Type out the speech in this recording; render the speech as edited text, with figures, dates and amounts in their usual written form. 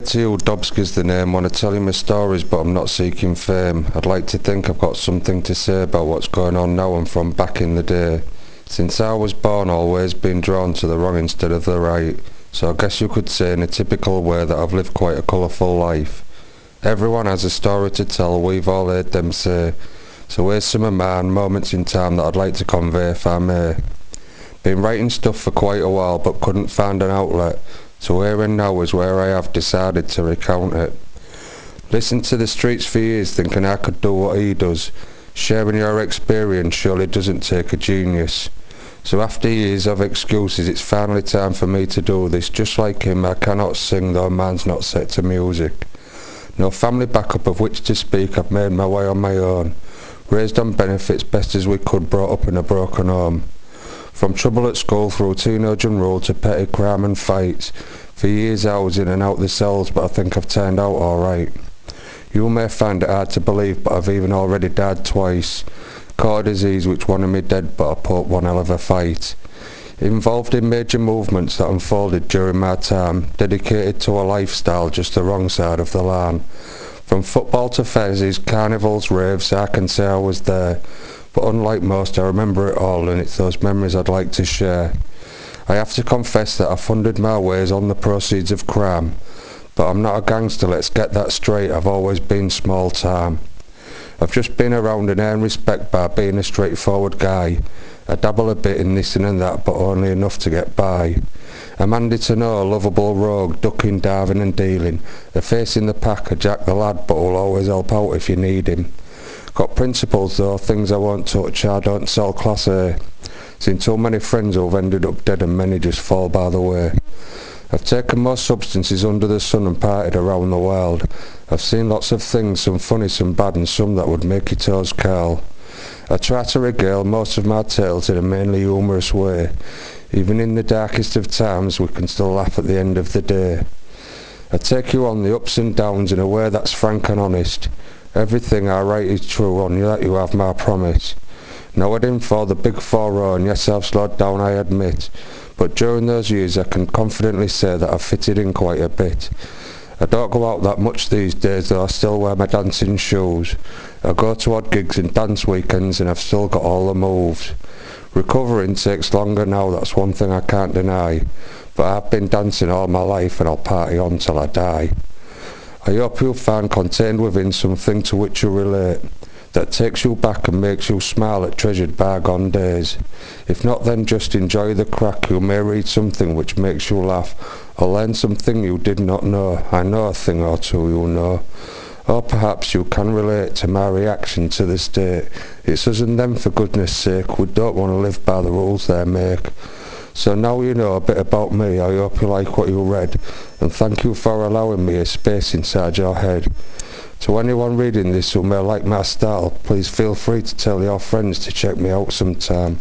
to you, Dobski's the name. Want to tell you my stories, but I'm not seeking fame. I'd like to think I've got something to say about what's going on now and from back in the day. Since I was born, I've always been drawn to the wrong instead of the right. So I guess you could say in a typical way that I've lived quite a colourful life. Everyone has a story to tell, we've all heard them say. So here's some of mine, moments in time that I'd like to convey if I may. Been writing stuff for quite a while but couldn't find an outlet. So here and now is where I have decided to recount it. Listened to the streets for years thinking I could do what he does. Sharing your experience surely doesn't take a genius. So after years of excuses, it's finally time for me to do this. Just like him, I cannot sing though mine's not set to music. No family backup of which to speak, I've made my way on my own. Raised on benefits best as we could, brought up in a broken home. From trouble at school through teenage unrule to petty crime and fights. For years I was in and out the cells, but I think I've turned out alright. You may find it hard to believe, but I've even already died twice. Caught a disease which wanted me dead, but I put one hell of a fight. Involved in major movements that unfolded during my time, dedicated to a lifestyle just the wrong side of the line. From football to fezzes, carnivals, raves, I can say I was there. But unlike most, I remember it all, and it's those memories I'd like to share. I have to confess that I funded my ways on the proceeds of crime. But I'm not a gangster, let's get that straight, I've always been small time. I've just been around and earned respect by being a straightforward guy. I dabble a bit in this and that, but only enough to get by. I'm handy to know, a lovable rogue, ducking, diving and dealing. A face in the pack, a Jack the lad, but will always help out if you need him. Got principles though, things I won't touch, I don't sell class A. Seen too many friends who've ended up dead and many just fall by the way. I've taken more substances under the sun and partied around the world. I've seen lots of things, some funny, some bad and some that would make your toes curl. I try to regale most of my tales in a mainly humorous way. Even in the darkest of times we can still laugh at the end of the day. I take you on the ups and downs in a way that's frank and honest. Everything I write is true, only that you have my promise. Now I didn't for the big 4-0, and yes I've slowed down I admit, but during those years I can confidently say that I've fitted in quite a bit. I don't go out that much these days though I still wear my dancing shoes. I go to odd gigs and dance weekends and I've still got all the moves. Recovering takes longer now, that's one thing I can't deny, but I've been dancing all my life and I'll party on till I die. I hope you'll find contained within something to which you relate, that takes you back and makes you smile at treasured bygone days. If not then just enjoy the crack, you may read something which makes you laugh, or learn something you did not know. I know a thing or two you know. Or perhaps you can relate to my reaction to the state. It's us and them for goodness sake, we don't want to live by the rules they make. So now you know a bit about me, I hope you like what you read, and thank you for allowing me a space inside your head. To anyone reading this who may like my style, please feel free to tell your friends to check me out sometime.